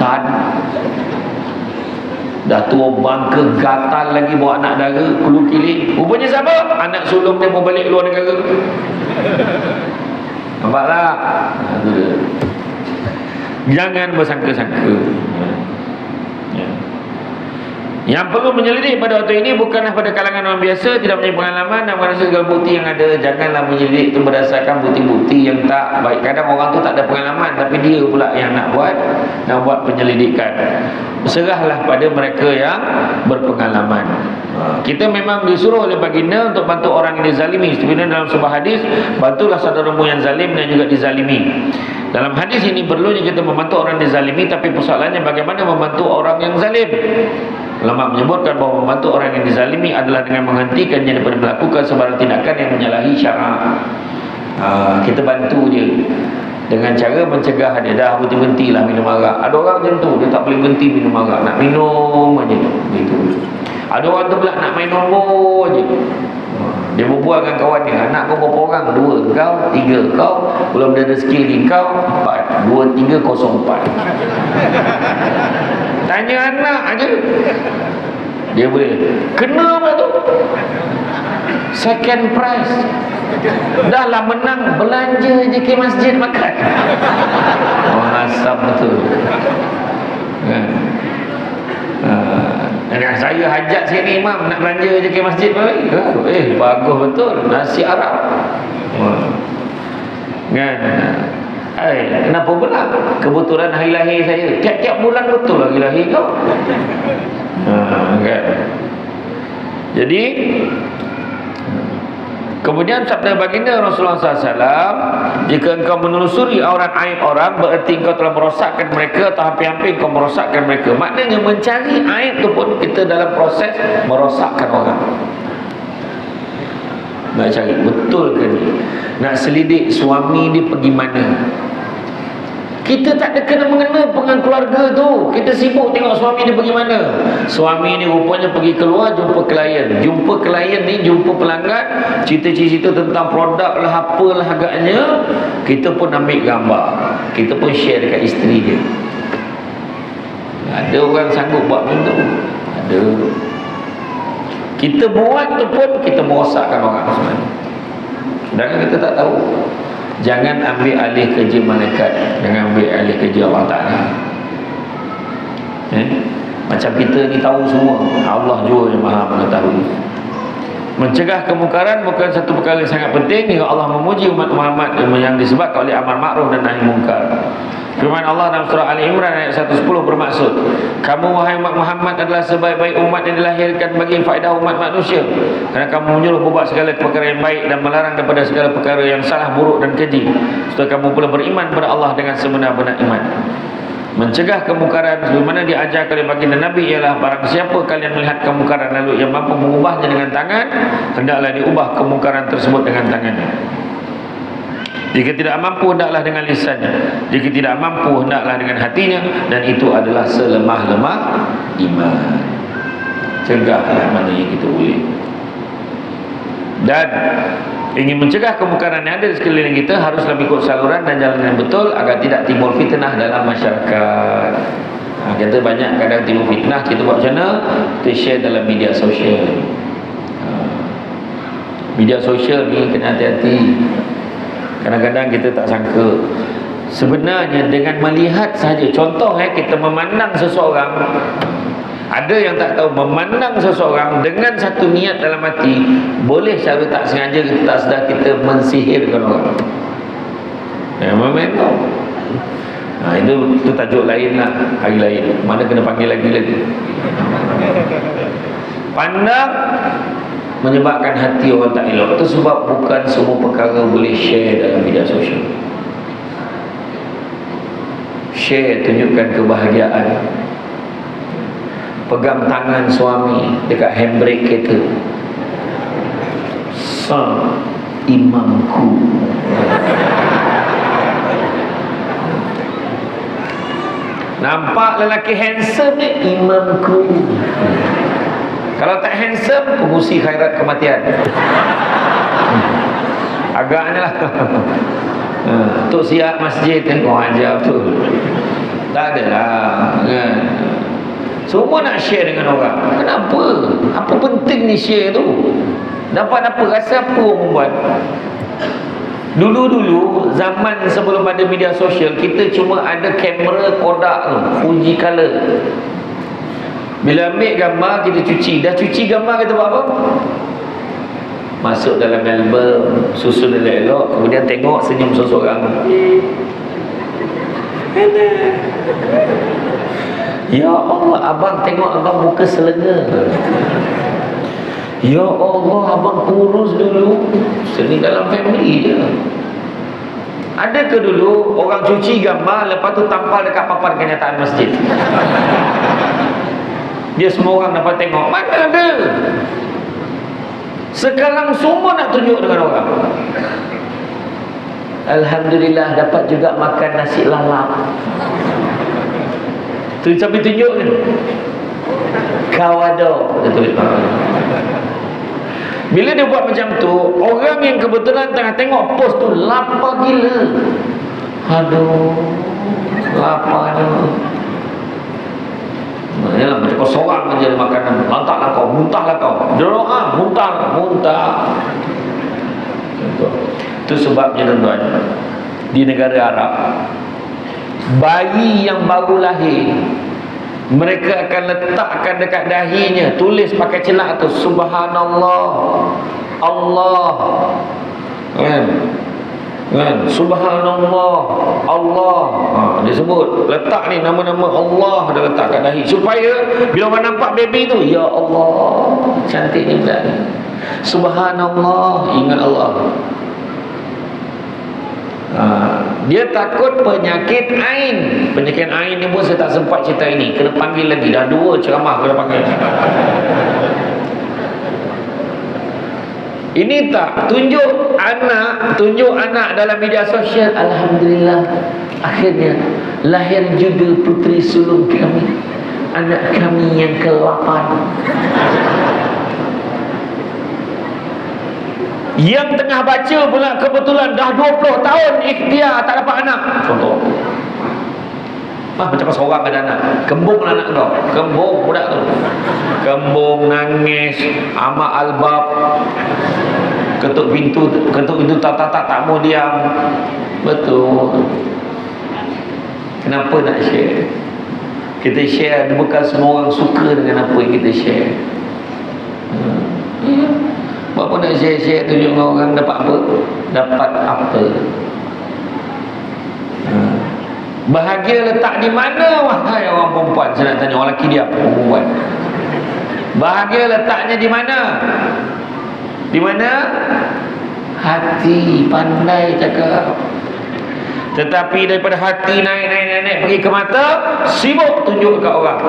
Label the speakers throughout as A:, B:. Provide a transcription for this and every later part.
A: Segan. Dah tua bangka, gatal lagi bawa anak dara, kulu kilik. Rupanya siapa? Anak sulung dia mau balik luar negara. Nampaklah? Itu dia. Jangan bersangka-sangka. Yang perlu menyelidik pada waktu ini bukanlah pada kalangan orang biasa, tidak punya pengalaman dan merasa segala bukti yang ada. Janganlah menyelidik itu berdasarkan bukti-bukti yang tak baik. Kadang orang tu tak ada pengalaman, tapi dia pula yang nak buat penyelidikan. Serahlah pada mereka yang berpengalaman. Kita memang disuruh oleh baginda untuk bantu orang yang dizalimi. Sebenarnya dalam sebuah hadis, bantulah saudaramu yang zalim dan juga dizalimi. Dalam hadis ini perlunya kita membantu orang dizalimi, tapi persoalannya bagaimana membantu orang yang zalim. Ulama menyebutkan bahawa membantu orang yang dizalimi adalah dengan menghentikannya daripada melakukan sebarang tindakan yang menyalahi syarak. Kita bantu dia dengan cara mencegah dia. Dah berhenti-hentilah minum arak. Ada orang macam tu, dia tak boleh berhenti minum arak, nak minum aja gitu. Ada orang tu pula nak main nombor aje. Dia berbual dengan kawan dia, anak kau berapa orang? 2, kau 3, kau belum ada skill lagi, kau 4, 2, 3, 0, 4. Tanya anak aja, dia boleh kena apa tu? Second prize. Dah lah menang, belanja je ke masjid makan. Asap betul kan? Saya hajat sini imam, nak belanja je ke masjid balik. Bagus betul, nasi Arab kan? Kenapa pula? Kebetulan hari lahir saya, tiap-tiap bulan betul hari lahir kau. Kan? Jadi kemudian sabda baginda Rasulullah SAW, jika engkau menelusuri aurat aib orang, bererti engkau telah merosakkan mereka atau hampir-hampir engkau merosakkan mereka. Maknanya mencari aib itu pun kita dalam proses merosakkan orang. Nak cari betul ke ni? Nak selidik suami dia pergi mana? Kita tak ada kena-mengena dengan keluarga tu. Kita sibuk tengok suami dia pergi mana. Suami ni rupanya pergi keluar jumpa klien. Jumpa klien ni, jumpa pelanggan, cerita-cerita tentang produk lah, apalah agaknya. Kita pun ambil gambar, kita pun share dekat isteri dia. Ada orang sanggup buat macam tu? Ada. Kita buat tu pun kita merosakkan orang sebenarnya. Sedangkan kita tak tahu. Jangan ambil alih kerja malaikat, jangan ambil alih kerja Allah Ta'ala. Macam kita ni tahu semua, Allah juga yang maha mengetahui. Mencegah kemungkaran bukan satu perkara yang sangat penting hingga Allah memuji umat Muhammad yang disebabkan oleh amar ma'ruf dan nahi mungkar. Firman Allah dalam surah Ali Imran ayat 110 bermaksud, kamu wahai umat Muhammad adalah sebaik-baik umat yang dilahirkan bagi faedah umat manusia, kerana kamu menyuruh berbuat segala perkara yang baik dan melarang daripada segala perkara yang salah, buruk dan keji, supaya kamu pula beriman kepada Allah dengan sebenar-benar iman. Mencegah kemungkaran sebagaimana diajarkan oleh baginda Nabi ialah barang siapa kalian melihat kemungkaran lalu yang mampu mengubahnya dengan tangan, hendaklah diubah kemungkaran tersebut dengan tangannya. Jika tidak mampu, hendaklah dengan lisannya. Jika tidak mampu, hendaklah dengan hatinya. Dan itu adalah selemah-lemah iman. Cegahlah mana yang kita boleh. Dan ingin mencegah kemungkaran yang ada di sekeliling kita, haruslah ikut saluran dan jalan yang betul agar tidak timbul fitnah dalam masyarakat. Kita banyak kadang timbul fitnah, kita buat macam mana? Kita share dalam media sosial. Media sosial ni kena hati-hati. Kadang-kadang kita tak sangka, sebenarnya dengan melihat sahaja, contoh kita memandang seseorang. Ada yang tak tahu, memandang seseorang dengan satu niat dalam hati, boleh secara tak sengaja kita tak sedar kita mensihirkan orang. Memang itu tajuk lain lah, hari lain. Mana kena panggil lagi. Pandang menyebabkan hati orang tak elok. Itu sebab bukan semua perkara boleh share dalam media sosial. Share, tunjukkan kebahagiaan. Pegang tangan suami dekat handbrake kereta. Imamku. Nampak lelaki handsome ni, imamku. Kalau tak handsome, pengusi khairat kematian. Agaknya lah. Tok siap masjid kan kau ajar tu. Tak adalah. Semua nak share dengan orang. Kenapa? Apa penting ni share tu? Dapat apa? Rasa apa orang buat? Dulu-dulu zaman sebelum ada media sosial, kita cuma ada kamera Kodak tu, Fuji Color. Bila ambil gambar, kita cuci. Dah cuci gambar, kita buat apa? Masuk dalam album, susun elok-elok, kemudian tengok senyum seseorang. Ya Allah, abang tengok abang muka selenga. Ya Allah, abang kurus dulu. Sini dalam family je. Ada ke dulu orang cuci gambar, lepas tu tampal dekat papan kenyataan masjid? Dia semua orang dapat tengok. Mana ada? Sekarang semua nak tunjuk dengan orang. Alhamdulillah dapat juga makan nasi lalap. Tu sampai tunjuk ni. Kawado. Dia tulis. Bila dia buat macam tu, orang yang kebetulan tengah tengok post tu lapar gila. Aduh, lapar tu. Yalah, macam kau seorang aja makanan. Lantaklah kau, muntahlah kau. Doa, muntah. Itu sebabnya tuan-tuan, di negara Arab, bayi yang baru lahir, mereka akan letakkan dekat dahinya, tulis pakai celak tu, Subhanallah, Allah, kan? Subhanallah, Allah. Dia sebut, letak ni nama-nama Allah, dia letak kat dahi, supaya bila orang nampak baby tu, ya Allah, cantik ni budak ni. Subhanallah, ingat Allah. Dia takut penyakit ain. Penyakit ain ni pun saya tak sempat cerita ini, kena panggil lagi, dah 2 ceramah kena panggil. Ini tak tunjuk anak dalam media sosial. Alhamdulillah, akhirnya lahir juga puteri sulung kami, anak kami yang ke-8. Yang tengah baca pula kebetulan dah 20 tahun ikhtiar tak dapat anak. Contoh, macam kau seorang ada anak, kembung anak kau, kembung budak tu, kembung, nangis, amak albab, ketuk pintu tak mau diam. Betul. Kenapa nak share? Kita share bukan semua orang suka dengan apa yang kita share. Apa nak share-share tunjuk dengan orang, dapat apa? Dapat apa? Bahagia letak di mana, wahai orang perempuan? Saya nak tanya orang lelaki dia, perempuan. Bahagia letaknya di mana? Di mana? Hati. Pandai cakap. Tetapi daripada hati naik pergi ke mata, sibuk tunjuk kat orang.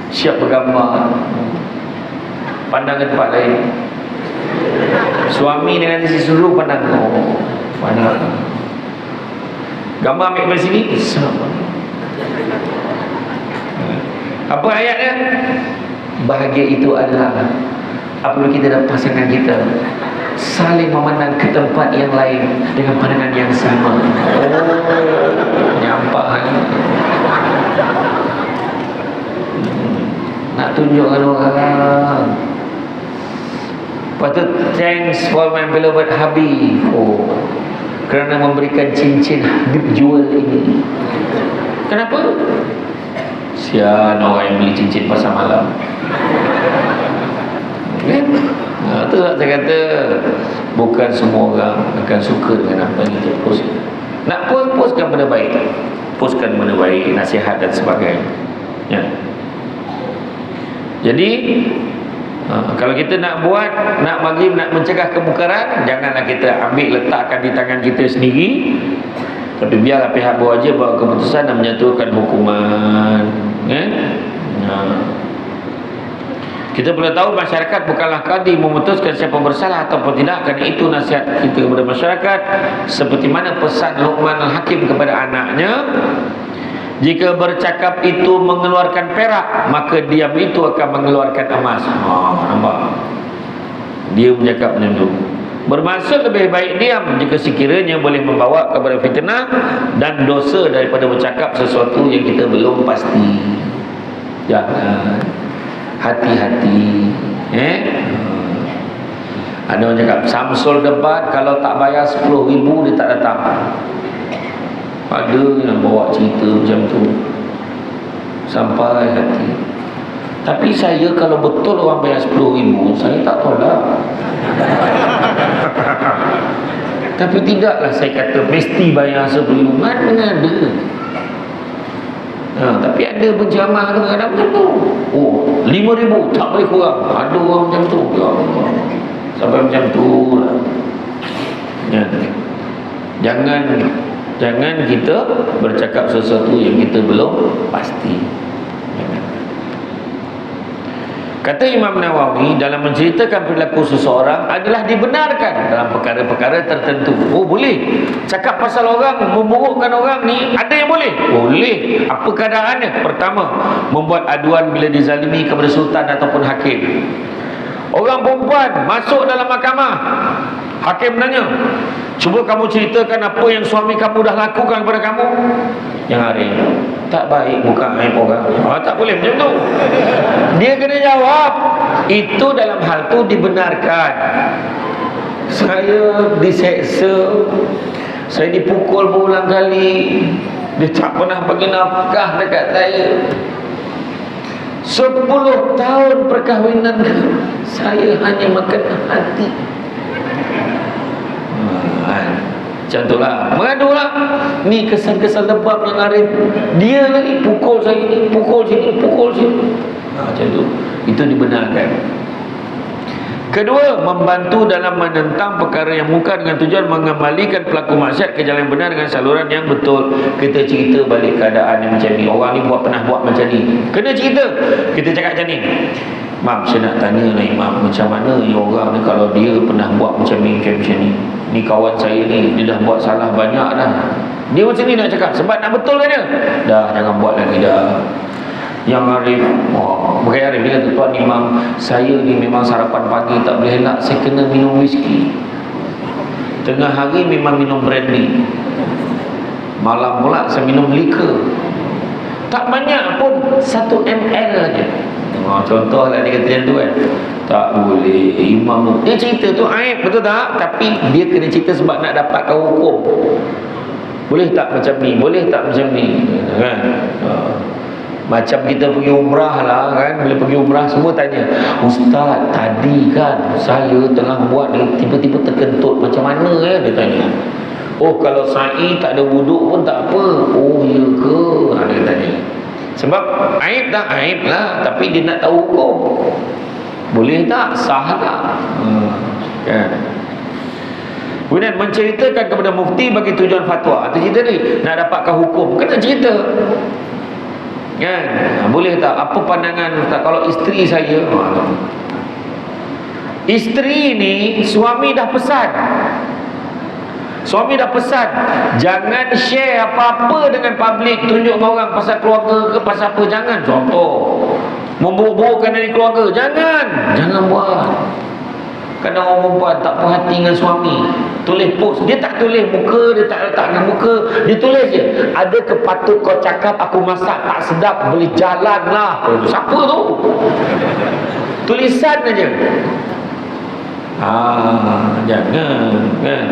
A: Siap bergambar, pandang ke tempat lain. Suami dengan isteri suruh pandang, pandang. Gambar ambil dari sini. Apa ayatnya? Bahagia itu adalah apabila kita dan pasangan kita saling memandang ke tempat yang lain dengan pandangan yang sama. Nyampah. Nak tunjukkan orang. Patut thanks for my beloved hubby, kerana memberikan cincin Habib jual ini. Kenapa? Sian orang yang beli cincin pasar malam. Kan? Itu saya kata, bukan semua orang akan suka dengan apa yang kita post. Nak postkan benda baik, postkan benda baik, nasihat dan sebagainya. Ya. Jadi kalau kita nak buat, nak mencegah kemungkaran, janganlah kita ambil letakkan di tangan kita sendiri, tapi biarlah pihak berwajib buat keputusan dan menjatuhkan hukuman. Kita perlu tahu masyarakat bukanlah kadi memutuskan siapa bersalah ataupun tidak. Kerana itu nasihat kita kepada masyarakat, seperti mana pesan Luqman Al-Hakim kepada anaknya, jika bercakap itu mengeluarkan perak, maka diam itu akan mengeluarkan emas. Nampak? Dia bercakap macam tu. Bermaksud lebih baik diam jika sekiranya boleh membawa kepada fitnah dan dosa daripada bercakap sesuatu yang kita belum pasti. Jangan. Hati-hati. Ada orang cakap Samsul debat kalau tak bayar 10,000 dia tak datang. Ada yang bawa cerita macam tu sampai hati. Tapi saya kalau betul orang bayar 10,000, saya tak tolak. Tapi tidaklah saya kata mesti bayar 10,000. Mana ada. Tapi ada penceramah kadang-kadang macam tu. 5,000 tak boleh kurang. Ada orang macam tu. Ya Allah. Sampai macam tu lah. Jangan kita bercakap sesuatu yang kita belum pasti. Kata Imam Nawawi, dalam menceritakan perilaku seseorang adalah dibenarkan dalam perkara-perkara tertentu. Boleh. Cakap pasal orang, memburukkan orang ni, ada yang boleh? Boleh. Apa keadaannya? Pertama, membuat aduan bila dizalimi kepada sultan ataupun hakim. Orang perempuan masuk dalam mahkamah. Hakim tanya, cuba kamu ceritakan apa yang suami kamu dah lakukan kepada kamu. Yang hari tak baik, bukan aib orang. Tak boleh macam tu. Dia kena jawab. Itu dalam hal tu dibenarkan. Saya diseksa, saya dipukul berulang kali, dia tak pernah bagi nafkah dekat saya. 10 tahun perkahwinan saya hanya makan hati. Macam tu lah. Mengadulah. Ni kesan-kesan lebam yang Arif. Dia lagi pukul saya ni, pukul sini, pukul sini. Macam tu. Itu dibenarkan. Kedua, membantu dalam menentang perkara yang mungkar dengan tujuan mengembalikan pelaku maksiat ke jalan yang benar dengan saluran yang betul. Kita cerita balik keadaan yang macam ni. Orang ni pernah buat macam ni. Kena cerita. Kita cakap macam ni. Mam, saya nak tanya lah Imam, macam mana ni orang ni kalau dia pernah buat macam ni, macam ni. Ni kawan saya ni, dia dah buat salah banyak dah. Dia macam ni nak cakap, sebab nak betulkan dia. Dah, jangan buat lagi dah. Yang Arif, bukan Arif, dia kata, Tuan Imam, saya ni memang sarapan pagi tak boleh elak, saya kena minum whisky. Tengah hari memang minum brandy. Malam pula saya minum liquor. Tak banyak pun, 1 ml aja. Contohlah dia kata macam tu kan. Tak boleh. Imam dia cerita tu aib, betul tak? Tapi dia kena cerita sebab nak dapatkan hukum. Boleh tak macam ni? Boleh tak macam ni? Kan? Macam kita pergi umrah lah kan. Bila pergi umrah semua tanya, Ustaz tadi kan saya tengah buat ni, tiba-tiba terkentut. Macam mana ya? Dia tanya. Kalau sa'i tak ada wuduk pun tak apa. Ya ke? Dia tanya. Sebab aib tak aib lah, tapi dia nak tahu hukum. Boleh tak? Sah tak? Kan? Kemudian menceritakan kepada mufti bagi tujuan fatwa. Itu cerita ni, nak dapatkan hukum, kena cerita. Kan? Boleh tak? Apa pandangan Ustaz kalau isteri saya? Isteri ni suami dah pesan. Suami dah pesan, jangan share apa-apa dengan publik, tunjuk dengan orang pasal keluarga ke pasal apa. Jangan. Contoh, memburuk-burukkan dari keluarga. Jangan buat. Kadang orang perempuan tak perhati dengan suami, tulis post, dia tak tulis muka, dia tak letak dengan muka, dia tulis je, ada kepatut kau cakap aku masak tak sedap, boleh jalan lah. Siapa tu? Tulisan aja. Jangan kan.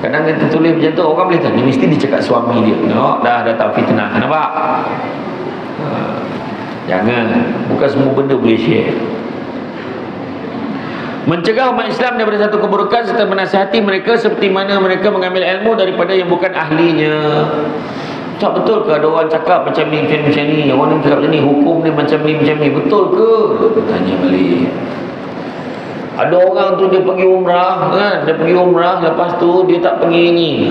A: Kadang kita tulis macam tu, orang boleh tanya, mesti dia cakap suami dia. Dah datang fitnah. Nampak? Jangan. Bukan semua benda boleh share. Mencegah umat Islam daripada satu keburukan serta menasihati mereka seperti mana mereka mengambil ilmu daripada yang bukan ahlinya. Tak betul ke ada orang cakap macam ni, macam ni. Orang ni cakap macam ni, hukum ni macam ni. Betul ke? Tanya balik. Ada orang tu dia pergi umrah kan, dia pergi umrah, lepas tu dia tak pergi ini,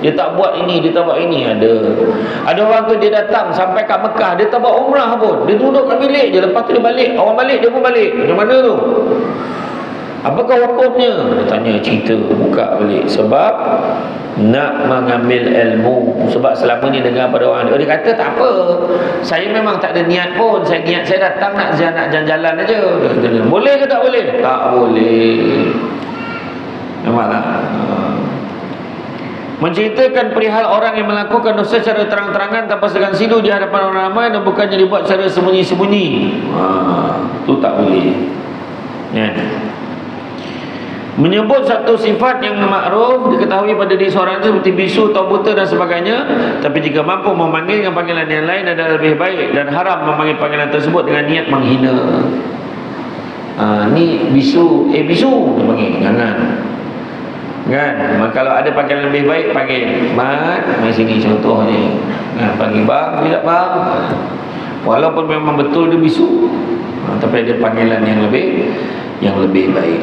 A: dia tak buat ini, dia tak buat ini. Ada orang tu dia datang sampai kat Mekah, dia tak buat umrah pun, dia duduk kat bilik je, lepas tu dia balik, orang balik dia pun balik. Macam mana tu? Apakah hukumnya? Dia tanya, cerita, buka balik. Sebab nak mengambil ilmu. Sebab selama ni dengar pada orang, dia kata tak apa, saya memang tak ada niat pun, saya datang nak jalan-jalan aja. Boleh ke tak boleh? Tak boleh. Nampaklah. Menceritakan perihal orang yang melakukan dosa secara terang-terangan tanpa segan silu di hadapan orang ramai dan bukannya dibuat secara sembunyi-sembunyi. Itu tak boleh. Ya. Menyebut satu sifat yang makruf diketahui pada diri seorang itu seperti bisu atau buta dan sebagainya, tapi jika mampu memanggil dengan panggilan yang lain adalah lebih baik, dan haram memanggil panggilan tersebut dengan niat menghina. Ni bisu, bisu dia panggil, jangan. Kan? Kalau ada panggilan lebih baik, panggil mat, mari sini contohnya. Panggil bang, tidak bang. Walaupun memang betul dia bisu, tapi ada panggilan yang lebih baik.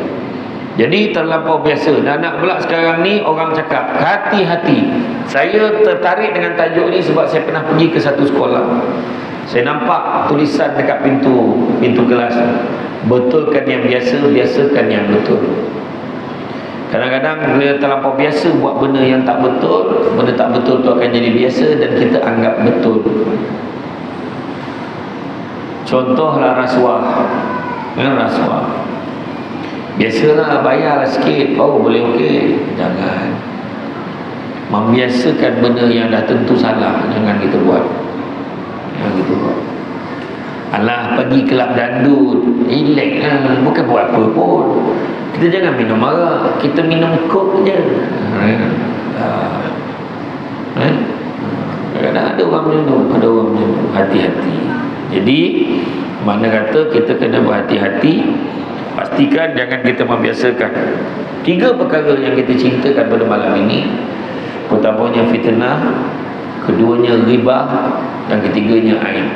A: Jadi terlampau biasa. Dan nak pula sekarang ni orang cakap hati-hati. Saya tertarik dengan tajuk ni sebab saya pernah pergi ke satu sekolah. Saya nampak tulisan dekat pintu kelas, betulkan yang biasa, biasakan yang betul. Kadang-kadang bila terlampau biasa buat benda yang tak betul, benda tak betul tu akan jadi biasa dan kita anggap betul. Contohlah rasuah. Rasuah. Biasalah, bayarlah sikit, boleh okey. Jangan. Membiasakan benda yang dah tentu salah, jangan kita buat. Alah, pergi kelab dandut, relax lah, bukan buat apa pun. Kita jangan minum arak, kita minum kok je. Kadang-kadang ada orang minum, hati-hati. Jadi mana kata kita kena berhati-hati. Pastikan jangan kita membiasakan 3 perkara yang kita ceritakan pada malam ini. Pertamanya fitnah, keduanya ghibah, dan ketiganya aib.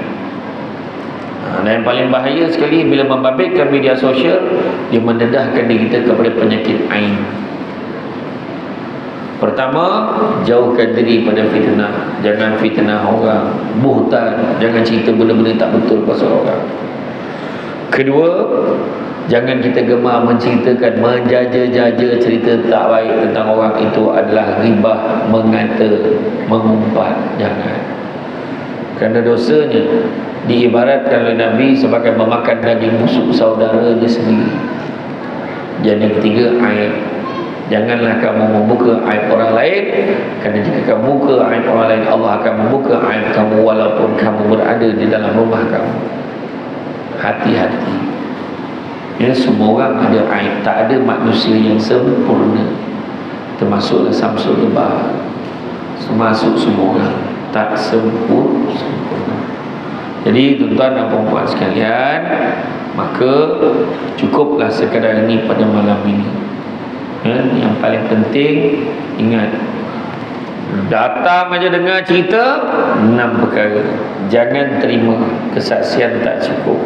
A: Dan yang paling bahaya sekali bila membabitkan media sosial, dia mendedahkan diri kita kepada penyakit aib. Pertama, jauhkan diri pada fitnah. Jangan fitnah orang, buhtan, jangan cerita benda-benda tak betul pasal orang. Kedua, jangan kita gemar menceritakan, menjaja-jaja cerita tak baik tentang orang. Itu adalah ghibah, mengata, mengumpat. Jangan. Kerana dosanya diibaratkan oleh Nabi sebagai memakan daging busuk saudaranya sendiri. Dan yang ketiga, aib. Janganlah kamu membuka aib orang lain, kerana jika kamu buka aib orang lain, Allah akan membuka aib kamu walaupun kamu berada di dalam rumah kamu. Hati-hati. Ya, semua orang ada aib. Tak ada manusia yang sempurna. Termasuklah Samsul Jabbar. Termasuk semua orang tak sempurna. Jadi tuan-tuan dan puan-puan sekalian, maka cukuplah sekadar ini pada malam ini. Yang paling penting, ingat, datang aja dengar cerita 6 perkara. Jangan terima kesaksian tak cukup.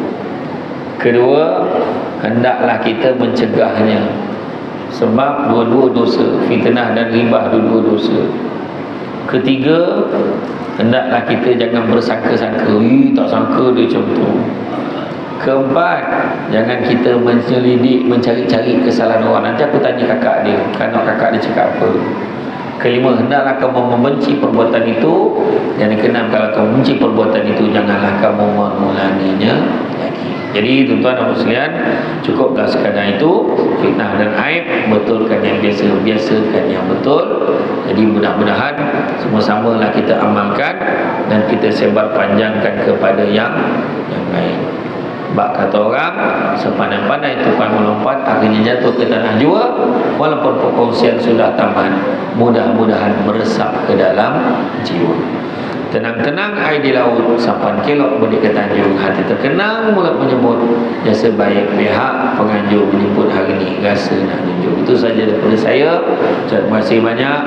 A: Kedua, hendaklah kita mencegahnya, sebab dua-dua dosa, fitnah dan ghibah, dua-dua dosa. Ketiga, hendaklah kita jangan bersangka-sangka, tak sangka dia macam tu. Keempat, jangan kita menyelidik, mencari-cari kesalahan orang. Nanti aku tanya kakak dia, kan kakak dia cakap apa. Kelima, hendaklah kamu membenci perbuatan itu. Dan keenam, kalau kamu membenci perbuatan itu, janganlah kamu mengulanginya lagi. Jadi tuan-tuan dan sekalian, cukuplah sekadar itu. Fitnah dan aib, betulkan yang biasa, biasakan yang betul. Jadi mudah-mudahan sama-samalah kita amalkan dan kita sebar panjangkan kepada yang lain. Bak kata orang, sepandai-pandai tukang melompat akhirnya jatuh ke tanah jua. Walaupun perkongsian sudah tamat, mudah-mudahan meresap ke dalam jiwa. Tenang-tenang air di laut, sampan kelok balik ke tanjung. Hati terkenang mulut menyebut, jasa baik pihak penganjur menyebut hari ini rasa nak junjung. Itu saja daripada saya. Terima kasih banyak.